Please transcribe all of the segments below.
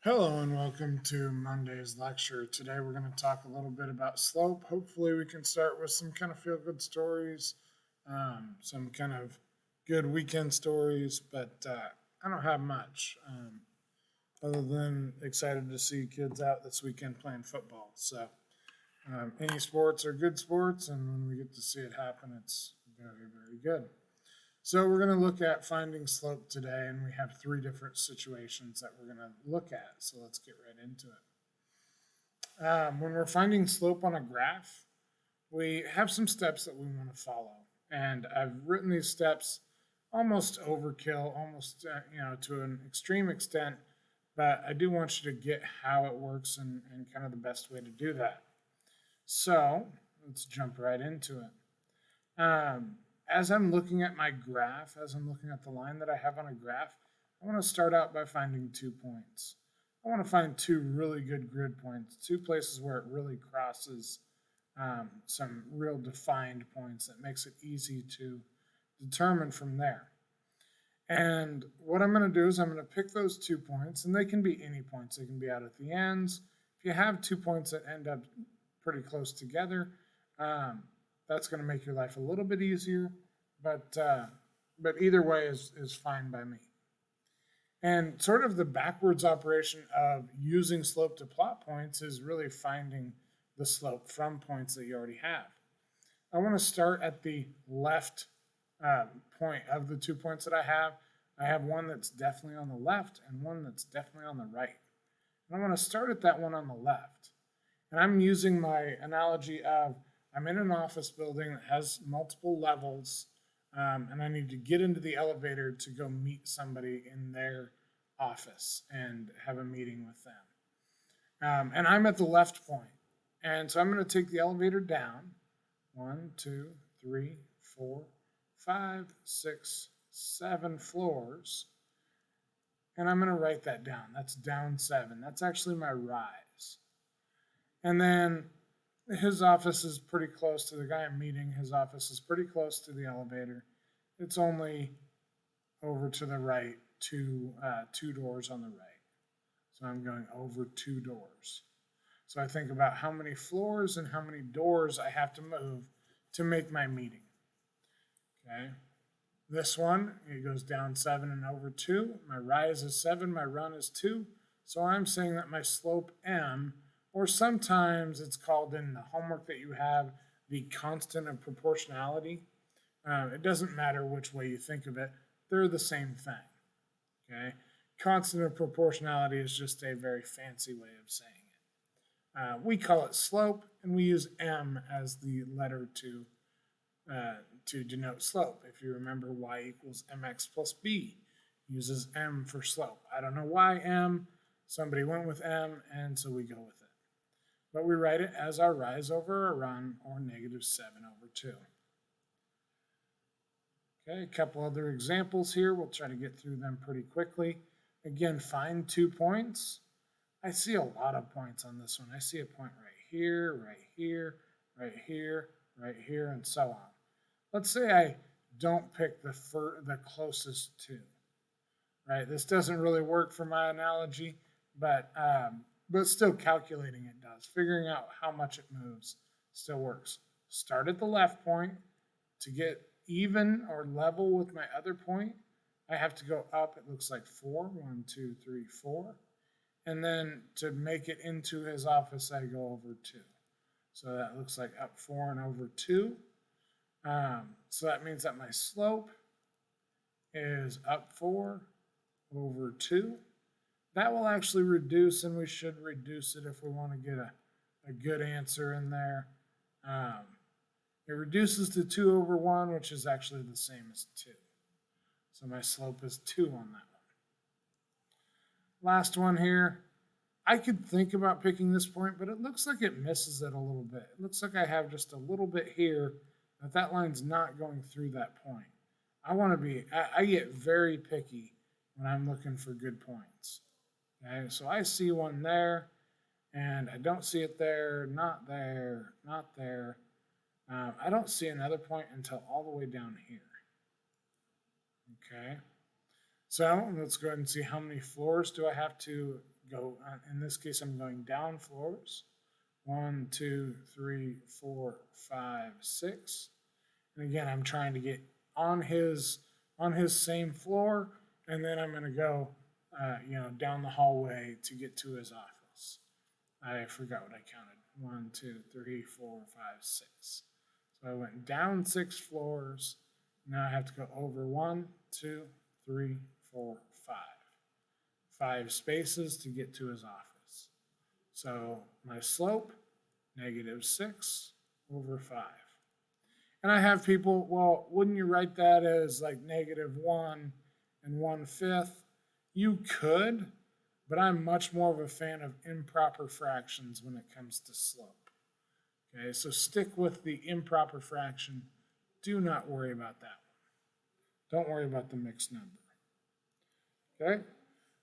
Hello and welcome to Monday's lecture. Today we're going to talk a little bit about slope. Hopefully, we can start with some kind of feel good stories, some kind of good weekend stories, but I don't have much other than excited to see kids out this weekend playing football. So, any sports are good sports, and when we get to see it happen, it's very, very good. So we're going to look at finding slope today, and we have three different situations that we're going to look at. So let's get right into it. When we're finding slope on a graph, we have some steps that we want to follow. And I've written these steps almost overkill, almost to an extreme extent, but I do want you to get how it works and kind of the best way to do that. So let's jump right into it. As I'm looking at my graph, as I'm looking at the line that I have on a graph, I want to start out by finding 2 points. I want to find two really good grid points, two places where it really crosses some real defined points that makes it easy to determine from there. And what I'm going to do is I'm going to pick those 2 points, and they can be any points. They can be out at the ends. If you have 2 points that end up pretty close together, that's going to make your life a little bit easier, but either way is fine by me. And sort of the backwards operation of using slope to plot points is really finding the slope from points that you already have. I want to start at the left point of the 2 points that I have. I have one that's definitely on the left and one that's definitely on the right. And I want to start at that one on the left. And I'm using my analogy of I'm in an office building that has multiple levels, and I need to get into the elevator to go meet somebody in their office and have a meeting with them. And I'm at the left point. And so I'm going to take the elevator down 1, 2, 3, 4, 5, 6, 7 floors. And I'm going to write that down. That's down 7. That's actually my rise. And then his office is pretty close to the guy I'm meeting. His office is pretty close to the elevator. It's only over to the right, two doors on the right. So I'm going over 2 doors. So I think about how many floors and how many doors I have to move to make my meeting. Okay. This one, it goes down 7 and over 2. My rise is 7, my run is 2. So I'm saying that my slope M, or sometimes it's called in the homework that you have the constant of proportionality. It doesn't matter which way you think of it. They're the same thing. Okay, constant of proportionality is just a very fancy way of saying it. We call it slope, and we use M as the letter to denote slope. If you remember, y equals mx plus b uses M for slope. I don't know why M. Somebody went with M, and so we go with it. But we write it as our rise over our run, or negative 7 over 2. Okay, a couple other examples here. We'll try to get through them pretty quickly. Again, find 2 points. I see a lot of points on this one. I see a point right here, right here, right here, right here, and so on. Let's say I don't pick the closest 2. Right? This doesn't really work for my analogy, but still calculating it does. Figuring out how much it moves still works. Start at the left point. To get even or level with my other point, I have to go up, it looks like 4. 1, 2, 3, 4. And then to make it into his office, I go over 2. So that looks like up 4 and over 2. So that means that my slope is up 4 over 2. That will actually reduce, and we should reduce it if we want to get a good answer in there. It reduces to 2 over 1, which is actually the same as 2. So my slope is 2 on that one. Last one here. I could think about picking this point, but it looks like it misses it a little bit. It looks like I have just a little bit here that line's not going through that point. I get very picky when I'm looking for good points. Okay, so I see one there, and I don't see it there, not there, not there. I don't see another point until all the way down here. Okay, so let's go ahead and see how many floors do I have to go, in this case, I'm going down floors. 1, 2, 3, 4, 5, 6. And again, I'm trying to get on his same floor, and then I'm going to go, down the hallway to get to his office. I forgot what I counted. 1, 2, 3, 4, 5, 6. So I went down 6 floors. Now I have to go over 1, 2, 3, 4, 5. 5 spaces to get to his office. So my slope, -6 over 5. And I have people, well, wouldn't you write that as like -1 1/5? You could, but I'm much more of a fan of improper fractions when it comes to slope. Okay, so stick with the improper fraction. Do not worry about that one. Don't worry about the mixed number. Okay,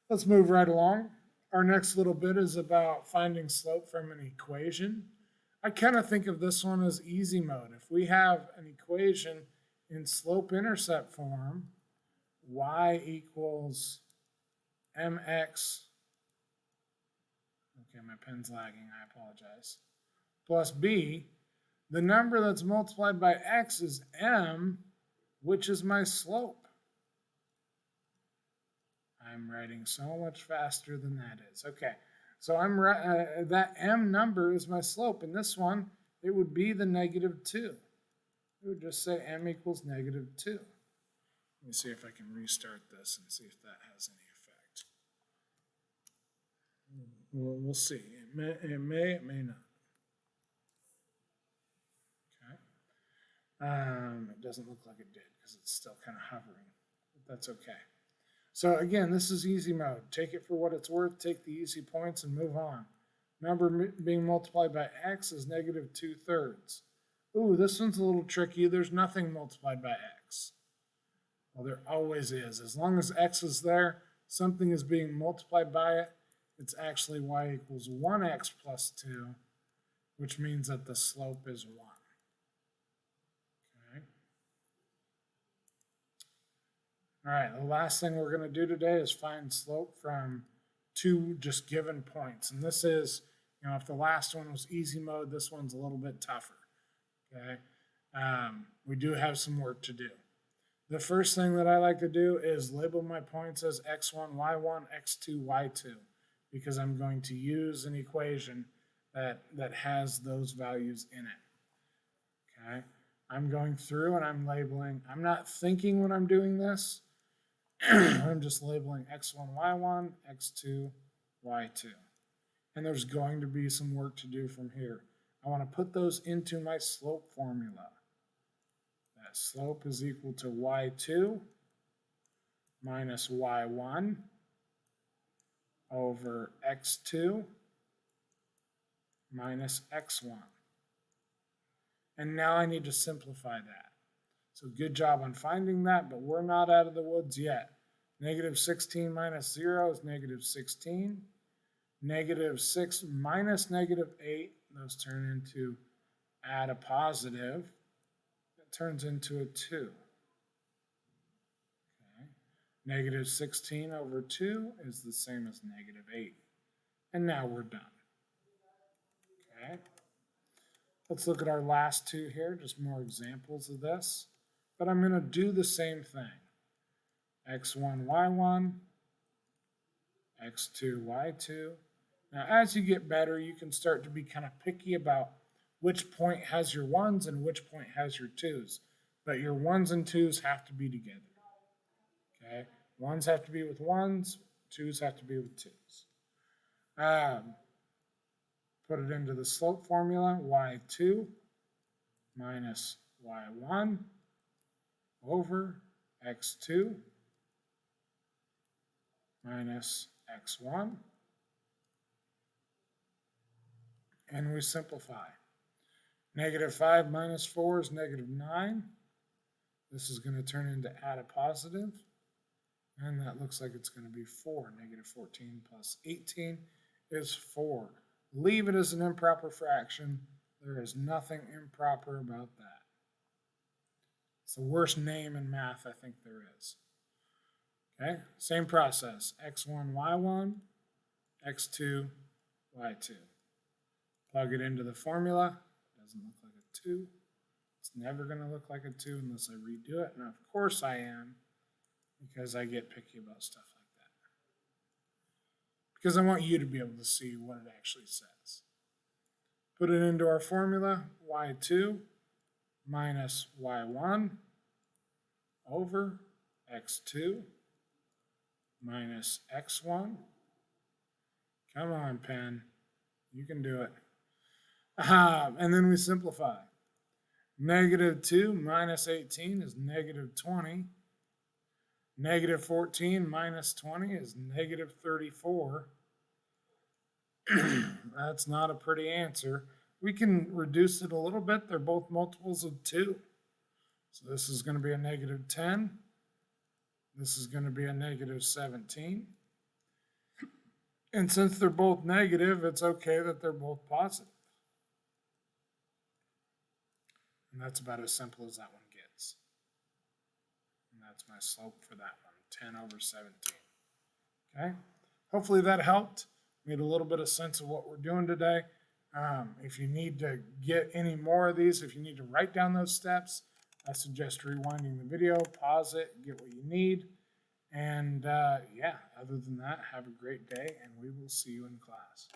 let's move right along. Our next little bit is about finding slope from an equation. I kind of think of this one as easy mode. If we have an equation in slope-intercept form, y equals mx, okay, my pen's lagging, I apologize, plus b, the number that's multiplied by x is m, which is my slope. I'm writing so much faster than that is. Okay, so that m number is my slope. In this one, it would be the -2. It would just say m equals -2. Let me see if I can restart this and see if that has any effect. We'll see. It may, it may not. Okay. It doesn't look like it did because it's still kind of hovering, but that's okay. So again, this is easy mode. Take it for what it's worth, take the easy points, and move on. Number being multiplied by x is -2/3. Ooh, this one's a little tricky. There's nothing multiplied by x. Well, there always is. As long as x is there, something is being multiplied by it. It's actually y equals 1x plus 2, which means that the slope is 1. All right, the last thing we're going to do today is find slope from 2 just given points. And this is, if the last one was easy mode, this one's a little bit tougher. Okay, we do have some work to do. The first thing that I like to do is label my points as x1, y1, x2, y2, because I'm going to use an equation that has those values in it. Okay, I'm going through and I'm labeling. I'm not thinking when I'm doing this. I'm just labeling x1, y1, x2, y2. And there's going to be some work to do from here. I want to put those into my slope formula. That slope is equal to y2 minus y1 over x2 minus x1. And now I need to simplify that. So good job on finding that, but we're not out of the woods yet. -16 minus 0 is -16. -6 minus -8, those turn into add a positive. It turns into a 2. Okay. -16 over 2 is the same as -8. And now we're done. Okay. Let's look at our last two here, just more examples of this. But I'm going to do the same thing. x1, y1, x2, y2. Now, as you get better, you can start to be kind of picky about which point has your 1s and which point has your 2s. But your 1s and 2s have to be together. Okay? 1s have to be with 1s, 2s have to be with 2s. Put it into the slope formula, y2 minus y1 over x2 minus x1, and we simplify. -5 minus 4 is -9. This is going to turn into add a positive, and that looks like it's going to be 4. -14 plus 18 is 4. Leave it as an improper fraction. There is nothing improper about that. It's the worst name in math I think there is. Okay, same process. x1, y1, x2, y2. Plug it into the formula. Doesn't look like a 2. It's never going to look like a 2 unless I redo it. And of course I am, because I get picky about stuff like that. Because I want you to be able to see what it actually says. Put it into our formula, y2 minus y1 over x2 minus x1. Come on, pen. You can do it. And then we simplify. Negative 2 minus 18 is negative 20. Negative 14 minus 20 is negative 34. That's not a pretty answer. We can reduce it a little bit. They're both multiples of 2. So this is going to be a negative 10. This is going to be a negative 17. And since they're both negative, it's okay that they're both positive. And that's about as simple as that one gets. And that's my slope for that one, 10 over 17. Okay? Hopefully that helped. Made a little bit of sense of what we're doing today. If you need to get any more of these, if you need to write down those steps, I suggest rewinding the video, pause it, get what you need. And yeah, other than that, have a great day, and we will see you in class.